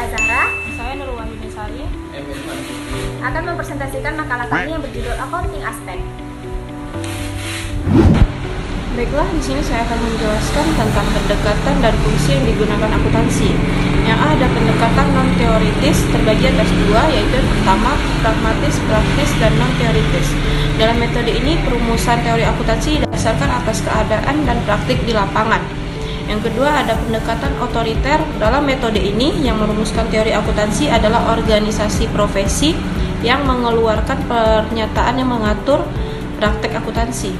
Saya Azahra. Saya Nurul Wahyuni Sari Akan mempresentasikan makalah kami yang berjudul Accounting Aspek. Baiklah, di sini saya akan menjelaskan tentang pendekatan dan fungsi yang digunakan akuntansi. Yang ada pendekatan non-teoritis terbagi atas dua, yaitu yang pertama pragmatis, praktis, dan non-teoritis. Dalam metode ini, perumusan teori akuntansi didasarkan atas keadaan dan praktik di lapangan. Yang kedua ada pendekatan otoriter. Dalam metode ini, yang merumuskan teori akuntansi adalah organisasi profesi yang mengeluarkan pernyataan yang mengatur praktek akuntansi.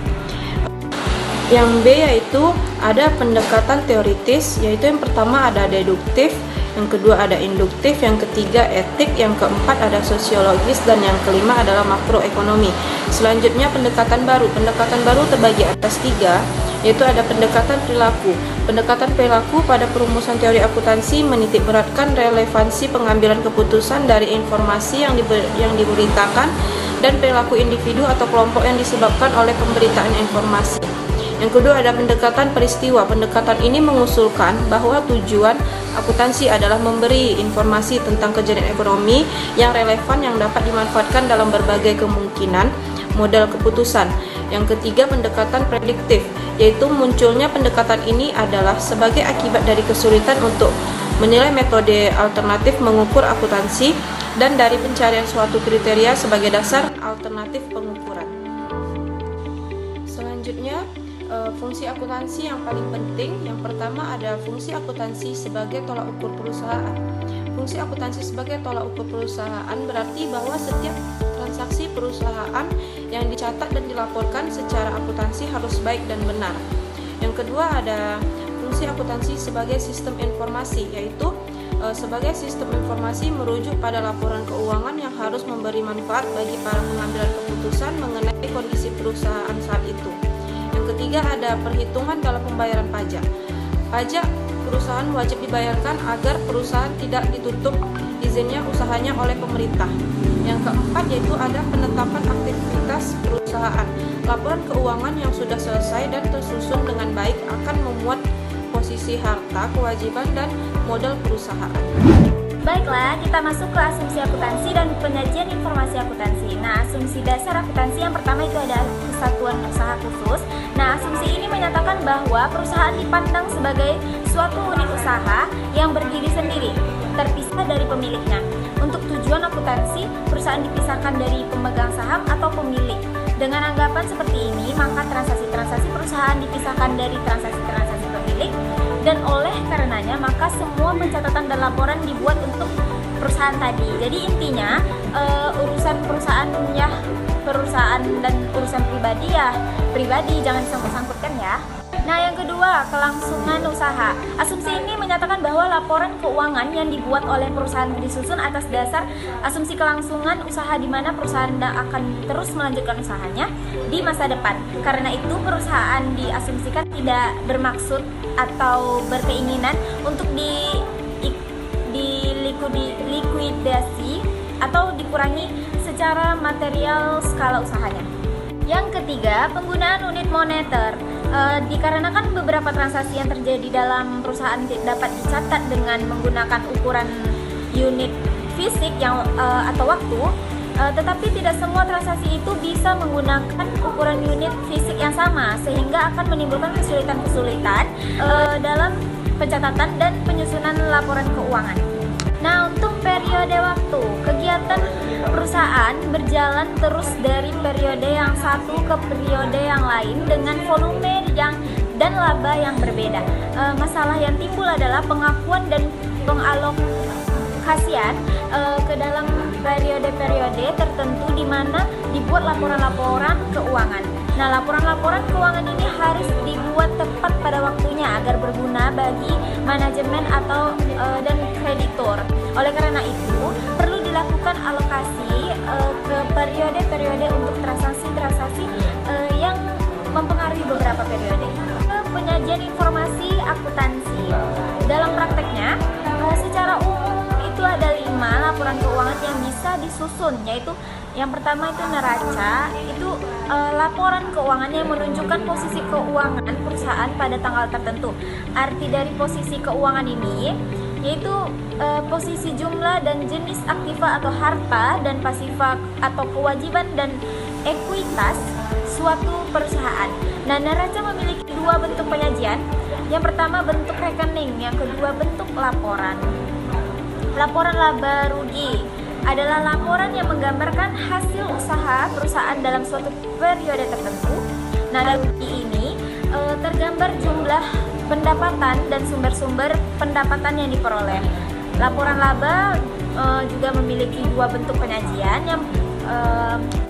Yang B yaitu ada pendekatan teoritis, yaitu yang pertama ada deduktif, yang kedua ada induktif, yang ketiga etik, yang keempat ada sosiologis, dan yang kelima adalah makroekonomi. Selanjutnya pendekatan baru. Pendekatan baru terbagi atas tiga, yaitu ada pendekatan perilaku. Pendekatan perilaku pada perumusan teori akuntansi menitikberatkan relevansi pengambilan keputusan dari informasi yang diberitakan dan perilaku individu atau kelompok yang disebabkan oleh pemberitaan informasi. Yang kedua ada pendekatan peristiwa. Pendekatan ini mengusulkan bahwa tujuan akuntansi adalah memberi informasi tentang kejadian ekonomi yang relevan yang dapat dimanfaatkan dalam berbagai kemungkinan model keputusan. Yang ketiga pendekatan prediktif, yaitu munculnya pendekatan ini adalah sebagai akibat dari kesulitan untuk menilai metode alternatif mengukur akuntansi dan dari pencarian suatu kriteria sebagai dasar alternatif pengukuran. Selanjutnya fungsi akuntansi yang paling penting. Yang pertama ada fungsi akuntansi sebagai tolak ukur perusahaan. Fungsi akuntansi sebagai tolak ukur perusahaan berarti bahwa setiap transaksi perusahaan yang dicatat dan dilaporkan secara akuntansi harus baik dan benar. Yang kedua ada fungsi akuntansi sebagai sistem informasi, yaitu sebagai sistem informasi merujuk pada laporan keuangan yang harus memberi manfaat bagi para pengambilan keputusan mengenai kondisi perusahaan saat itu. Yang ketiga ada perhitungan dalam pembayaran pajak. Pajak perusahaan wajib dibayarkan agar perusahaan tidak ditutup izinnya usahanya oleh pemerintah. Yang keempat yaitu ada penetapan aktivitas perusahaan. Laporan keuangan yang sudah selesai dan tersusun dengan baik akan memuat posisi harta, kewajiban, dan modal perusahaan. Baiklah, kita masuk ke asumsi akuntansi dan penyajian informasi akuntansi. Nah, asumsi dasar akuntansi yang pertama itu ada kesatuan usaha khusus. Nah, asumsi ini menyatakan bahwa perusahaan dipandang sebagai suatu unit usaha yang berdiri sendiri, terpisah dari pemiliknya. Untuk tujuan akuntansi, perusahaan dipisahkan dari pemegang saham atau pemilik. Dengan anggapan seperti ini, maka transaksi-transaksi perusahaan dipisahkan dari transaksi-transaksi pemilik, dan oleh karenanya maka semua pencatatan dan laporan dibuat untuk perusahaan tadi. Jadi intinya urusan perusahaan dan urusan pribadi jangan disangkut-sangkutkan ya. Nah, yang kedua, kelangsungan usaha. Asumsi ini menyatakan bahwa laporan keuangan yang dibuat oleh perusahaan disusun atas dasar asumsi kelangsungan usaha di mana perusahaan akan terus melanjutkan usahanya di masa depan. Karena itu, perusahaan diasumsikan tidak bermaksud atau berkeinginan untuk dilikuidasi atau dikurangi secara material skala usahanya. Yang ketiga, penggunaan unit moneter. Dikarenakan beberapa transaksi yang terjadi dalam perusahaan dapat dicatat dengan menggunakan ukuran unit fisik atau waktu, tetapi tidak semua transaksi itu bisa menggunakan ukuran unit fisik yang sama, sehingga akan menimbulkan kesulitan-kesulitan dalam pencatatan dan penyusunan laporan keuangan. Nah, untuk periode waktu, kegiatan perusahaan berjalan terus dari periode yang satu ke periode yang lain dengan volume dan laba yang berbeda. Masalah yang timbul adalah pengakuan dan pengalokasian ke dalam periode-periode tertentu di mana dibuat laporan-laporan keuangan. Nah, laporan-laporan keuangan ini harus dibuat tepat pada waktunya agar berguna bagi manajemen dan kreditor. Oleh karena itu, perlu dilakukan alokasi ke periode-periode untuk transaksi-transaksi yang mempengaruhi beberapa periode. Penyajian informasi akuntansi. Dalam prakteknya, secara umum itu ada 5 laporan keuangan yang bisa disusun, yaitu yang pertama itu neraca. Itu laporan keuangan yang menunjukkan posisi keuangan perusahaan pada tanggal tertentu. Arti dari posisi keuangan ini yaitu posisi jumlah dan jenis aktiva atau harta dan pasifa atau kewajiban dan ekuitas suatu perusahaan. Nah, neraca memiliki dua bentuk penyajian. Yang pertama bentuk rekening, yang kedua bentuk laporan. Laporan laba rugi adalah laporan yang menggambarkan hasil usaha perusahaan dalam suatu periode tertentu. Nah, dalam rugi ini tergambar jumlah pendapatan dan sumber-sumber pendapatan yang diperoleh. Laporan laba juga memiliki dua bentuk penyajian. Yang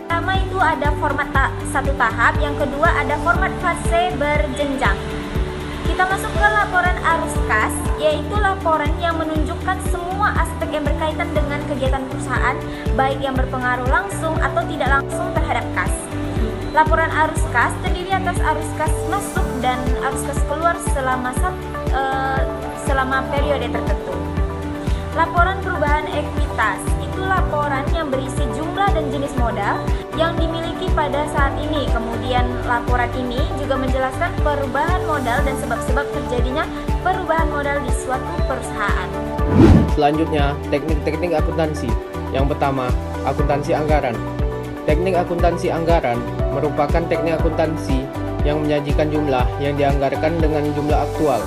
pertama itu ada format satu tahap, yang kedua ada format fase berjenjang. Kita masuk ke laporan arus kas, yaitu laporan yang menunjukkan semua aspek yang berkaitan dengan kegiatan perusahaan, baik yang berpengaruh langsung atau tidak langsung terhadap kas. Laporan arus kas terdiri atas arus kas masuk dan arus kas keluar selama periode tertentu. Laporan perubahan ekuitas itu laporan yang berisi jumlah dan jenis modal yang dimiliki pada saat ini. Kemudian laporan ini juga menjelaskan perubahan modal dan sebab-sebab terjadinya perubahan modal di suatu perusahaan. Selanjutnya, teknik-teknik akuntansi. Yang pertama, akuntansi anggaran. Teknik akuntansi anggaran merupakan teknik akuntansi yang menyajikan jumlah yang dianggarkan dengan jumlah aktual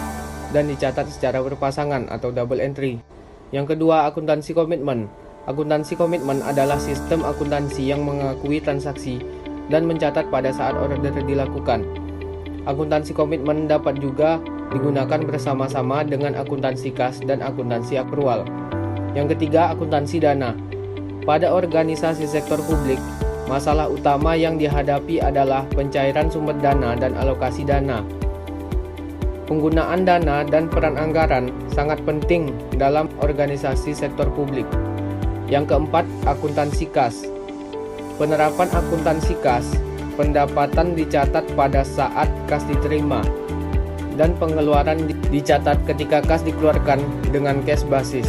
dan dicatat secara berpasangan atau double entry. Yang kedua, akuntansi komitmen. Akuntansi komitmen adalah sistem akuntansi yang mengakui transaksi dan mencatat pada saat order dilakukan. Akuntansi komitmen dapat juga digunakan bersama-sama dengan akuntansi kas dan akuntansi akrual. Yang ketiga, akuntansi dana. Pada organisasi sektor publik, masalah utama yang dihadapi adalah pencairan sumber dana dan alokasi dana. Penggunaan dana dan peran anggaran sangat penting dalam organisasi sektor publik. Yang keempat, akuntansi kas. Penerapan akuntansi kas, pendapatan dicatat pada saat kas diterima dan pengeluaran dicatat ketika kas dikeluarkan dengan cash basis.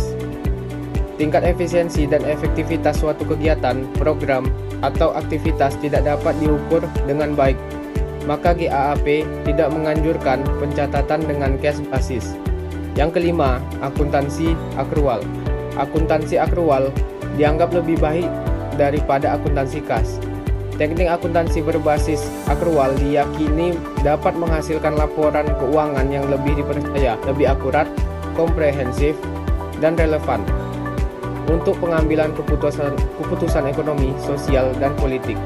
Tingkat efisiensi dan efektivitas suatu kegiatan, program, atau aktivitas tidak dapat diukur dengan baik, maka GAAP tidak menganjurkan pencatatan dengan cash basis. Yang kelima, akuntansi akrual. Akuntansi akrual dianggap lebih baik daripada akuntansi kas. Teknik akuntansi berbasis akrual diyakini dapat menghasilkan laporan keuangan yang lebih dipercaya, lebih akurat, komprehensif, dan relevan untuk pengambilan keputusan ekonomi, sosial, dan politik.